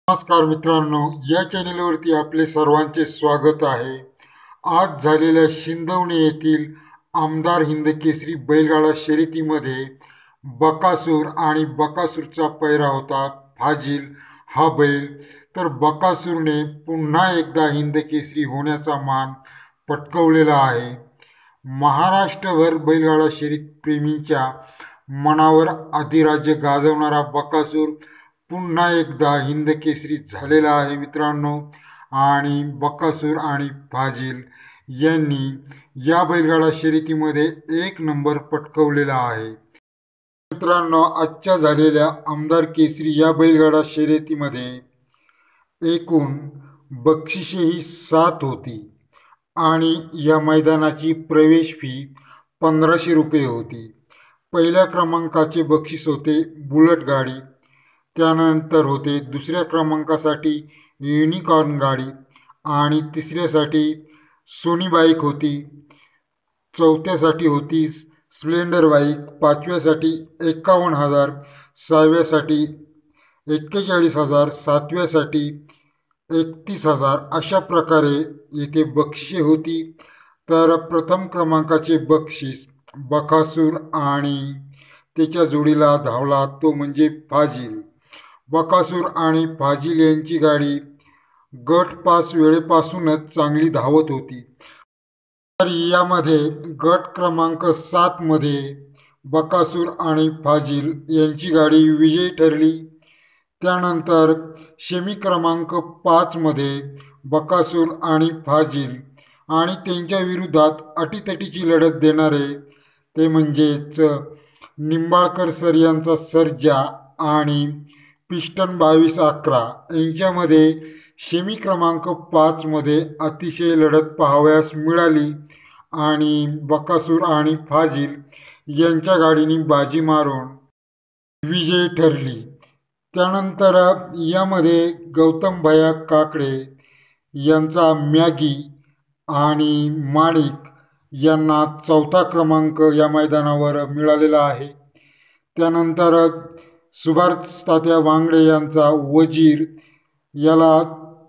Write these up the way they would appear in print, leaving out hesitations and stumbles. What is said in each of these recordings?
नमस्कार मित्रांनो, या चॅनेलवरती आपले सर्वांचे स्वागत आहे. आज झालेल्या शिंदवणे येथील आमदार हिंदकेसरी बैलगाडा शर्यतीमध्ये बकासूर आणि बकासूरचा पैरा होता फाजिल हा बैल. तर बकासूरने पुन्हा एकदा हिंदकेसरी होण्याचा मान पटकावलेला आहे. महाराष्ट्रभर बैलगाडा शर्यत प्रेमींच्या मनावर अधिराज्य गाजवणारा बकासूर पुन्हा एकदा हिंदकेसरी झालेला आहे मित्रांनो. आणि बकासूर आणि फाजिल यांनी या बैलगाडा शर्यतीमध्ये 1 नंबर पटकावलेला आहे. मित्रांनो, आजच्या झालेल्या आमदार केसरी या बैलगाडा शर्यतीमध्ये एकूण बक्षिसेही 7 होती आणि या मैदानाची प्रवेश फी 1500 रुपये होती. पहिल्या क्रमांकाचे बक्षीस होते बुलेट गाडी, त्यानंतर होते दुसऱ्या क्रमांकासाठी युनिकॉर्न गाडी आणि तिसऱ्यासाठी सोनी बाईक होती, चौथ्यासाठी होती स्प्लेंडर बाईक, पाचव्यासाठी 51,000, सहाव्यासाठी 41,000, सातव्यासाठी 31,000 अशा प्रकारे येथे बक्षिसे होती. तर प्रथम क्रमांकाचे बक्षीस बकासूर आणि त्याच्या जोडीला धावला तो म्हणजे फाजिल. बकासूर आणि फाजिल यांची गाडी गट पास वेळेपासूनच चांगली धावत होती. तर यामध्ये गट क्रमांक 7 मध्ये बकासूर आणि फाजिल यांची गाडी विजयी ठरली. त्यानंतर शेमी क्रमांक 5 मध्ये बकासूर आणि फाजिल आणि त्यांच्या विरोधात अटीतटीची लढत देणारे ते म्हणजेच निंबाळकर सर यांचा सर्जा आणि पिस्टन 2211 यांच्यामध्ये शेमी क्रमांक 5 मध्ये अतिशय लढत पाहावयास मिळाली आणि बकासूर आणि फाजिल यांच्या गाडीने बाजी मारून विजयी ठरली. त्यानंतर यामध्ये गौतम भैया काकडे यांचा मॅगी आणि माणिक यांना 4था क्रमांक या मैदानावर मिळालेला आहे. त्यानंतर सुभाष तात्या वांगडे यांचा वजीर याला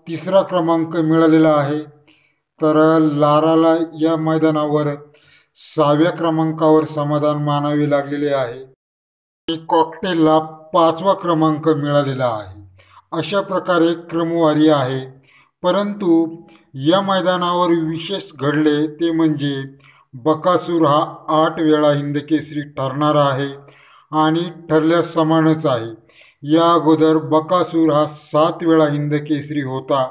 3रा क्रमांक मिळालेला आहे. तर लाराला या मैदानावर 6व्या क्रमांकावर समाधान मानावे लागलेले आहे. कॉकटेलला 5वा क्रमांक मिळालेला आहे. अशा प्रकारे क्रमवारी आहे. परंतु या मैदानावर विशेष घडले ते म्हणजे बकासूर हा 8 वेळा हिंदकेसरी ठरणारा आहे आणि ठरल्यास समानच आहे. या अगोदर बकासूर हा 7 वेळा हिंदकेसरी होता,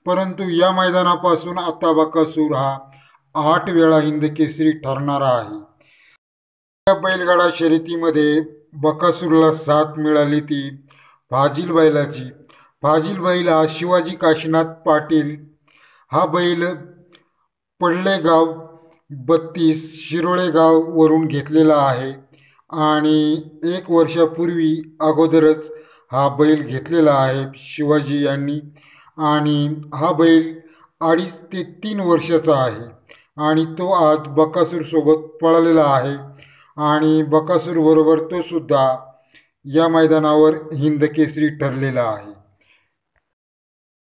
परंतु या मैदानापासून आता बकासूर हा 8 वेळा हिंदकेसरी ठरणारा आहे. या बैलगाडा शर्यतीमध्ये बकासूरला साथ मिळाली ती फाजिल बैलाची. फाजिल बैल हा शिवाजी काशीनाथ पाटील हा बैल पडलेगाव 32 शिरोळे गाव वरून घेतलेला आहे आणि 1 वर्षापूर्वी अगोदरच हा बैल घेतलेला आहे शिवाजी यांनी. आणि हा बैल 2.5 ते 3 वर्षाचा आहे आणि तो आज बकासूर सोबत पळालेला आहे आणि बकासूर बरोबर तो सुद्धा या मैदानावर हिंदकेसरी ठरलेला आहे.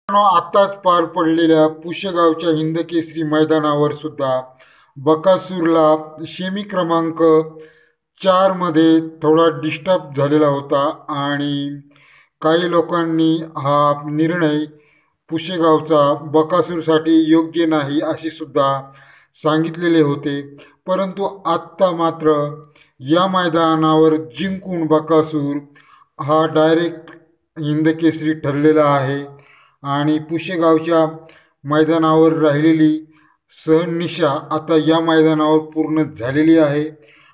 आताच पार पडलेल्या पुशेगावच्या हिंदकेसरी मैदानावर सुद्धा बकासूरला शेमी क्रमांक 4 मध्ये थोडा डिस्टर्ब झालेला होता आणि काही लोकांनी हा निर्णय पुशेगावचा बकासूरसाठी योग्य नाही असे सुद्धा सांगितलेले होते. परंतु आत्ता मात्र या मैदानावर जिंकून बकासूर हा डायरेक्ट हिंदकेसरी ठरलेला आहे आणि पुशेगावच्या मैदानावर राहिलेली सहनिशा आता या मैदानावर पूर्ण झालेली आहे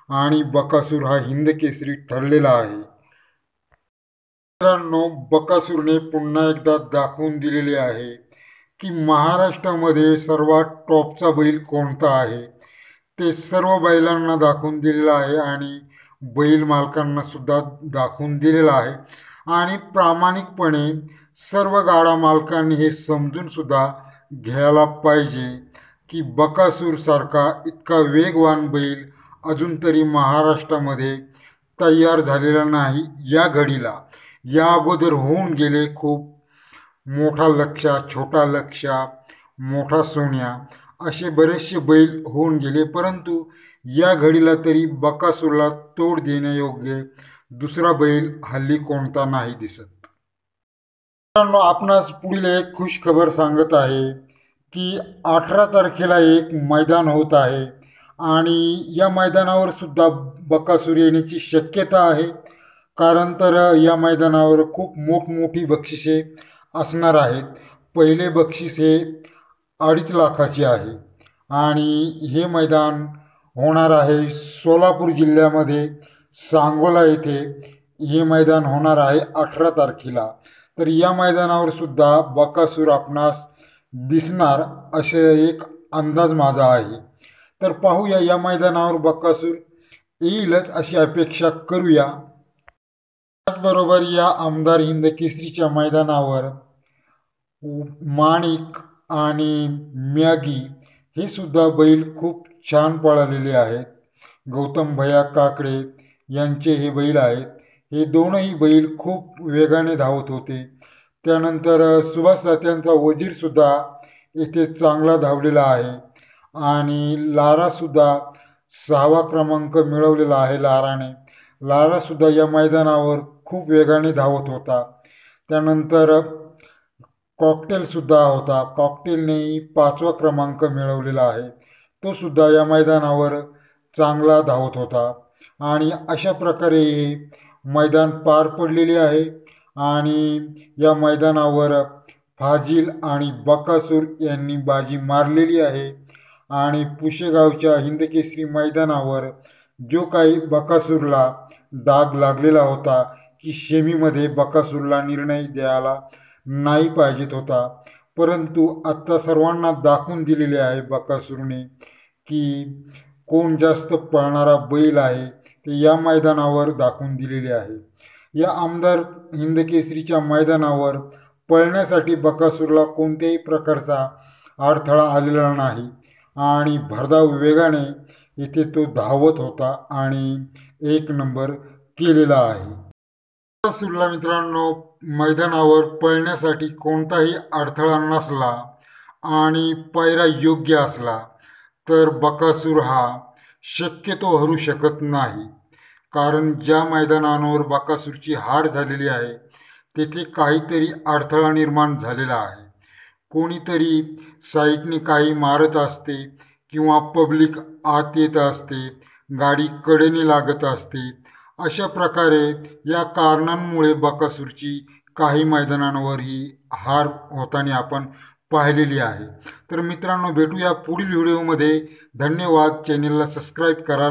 आणि बकासूर हा हिंदकेसरी ठरलेला आहे. मित्रांनो, बकासूरने पुन्हा एकदा दाखवून दिलेले आहे की महाराष्ट्रामध्ये सर्वात टॉपचा बैल कोणता आहे ते सर्व बैलांना दाखवून दिलेलं आहे आणि बैल मालकांना सुद्धा दाखवून दिलेलं आहे. आणि प्रामाणिकपणे सर्व गाडा मालकांनी हे समजून सुद्धा घ्यायला पाहिजे की बकासूरसारखा इतका वेगवान बैल अजून तरी महाराष्ट्रामध्ये तयार झालेला नाही या घडीला. या अगोदर होऊन गेले खूप, मोठा लक्ष्या, छोटा लक्ष्या, मोठा सोन्या असे बरेचसे बैल होऊन गेले, परंतु या घडीला तरी बकासूरला तोड देण्यायोग्य दुसरा बैल हल्ली कोणता नाही दिसत. मित्रांनो, आपणास पुढील एक खुश खबर सांगत आहे की 18 तारखेला एक मैदान होत आहे आणि या मैदानावर सुद्धा बकासूर येण्याची शक्यता आहे. कारण तर या मैदानावर खूप मोठमोठी बक्षिसे असणार आहेत. पहिले बक्षीस हे 2.5 लाखाचे आहे आणि हे मैदान होणार आहे सोलापूर जिल्ह्यामध्ये सांगोला येथे. हे मैदान होणार आहे 18 तारखेला. तर या मैदानावर सुद्धा बकासूर आपणास दिसणार असे एक अंदाज माझा आहे. तर पाहूया या मैदानावर बकासूर येईलच अशी अपेक्षा करूया. त्याचबरोबर या आमदार हिंद केसरीच्या मैदानावर माणिक आणि मॅगी हे सुद्धा बैल खूप छान पळालेले आहेत. गौतम भैया काकडे यांचे हे बैल आहेत. हे दोनही बैल खूप वेगाने धावत होते. त्यानंतर सुभाष तात्यांचा वजीरसुद्धा येथे चांगला धावलेला आहे आणि लारासुद्धा 6वा क्रमांक मिळवलेला आहे लाराने. लारासुद्धा या मैदानावर खूप वेगाने धावत होता. त्यानंतर कॉकटेलसुद्धा होता. कॉकटेलनेही 5वा क्रमांक मिळवलेला आहे. तो सुद्धा या मैदानावर चांगला धावत होता आणि अशा प्रकारे हे मैदान पार पडलेले आहे आणि या मैदानावर फाजिल आणि बकासूर यांनी बाजी मारलेली आहे. आणि पुशेगावच्या हिंदकेसरी मैदानावर जो काही बकासूरला डाग लागलेला होता की शेमीमध्ये बकासूरला निर्णय द्यायला नाही पाहिजेत होता, परंतु आत्ता सर्वांना दाखवून दिलेले आहे बकासूरने की कोण जास्त पळणारा बैल आहे ते या मैदानावर दाखवून दिलेले आहे. या आमदार हिंदकेसरीच्या मैदानावर पळण्यासाठी बकासूरला कोणत्याही प्रकारचा अडथळा आलेला नाही आणि भरधाव वेगाने इथे तो धावत होता आणि 1 नंबर केलेला आहे. बकासूरला मित्रांनो मैदानावर पळण्यासाठी कोणताही अडथळा नसला आणि पायरा योग्य असला तर बकासूर हा शक्यतो हरू शकत नाही. कारण ज्या मैदानावर बकासूरची हार झालेली आहे तेथे काहीतरी अडथळा निर्माण झालेला आहे. कोणीतरी साईडने काही मारत असते किंवा पब्लिक आत येत असते, गाडी कडेने लागत असते. अशा प्रकारे या कारणांमुळे बकासूरची काही मैदानांवर ही हार होताना आपण पाहिलेली आहे. तर मित्रांनो, भेटूया पुढील व्हिडिओमध्ये. धन्यवाद. चॅनेलला सबस्क्राईब करा.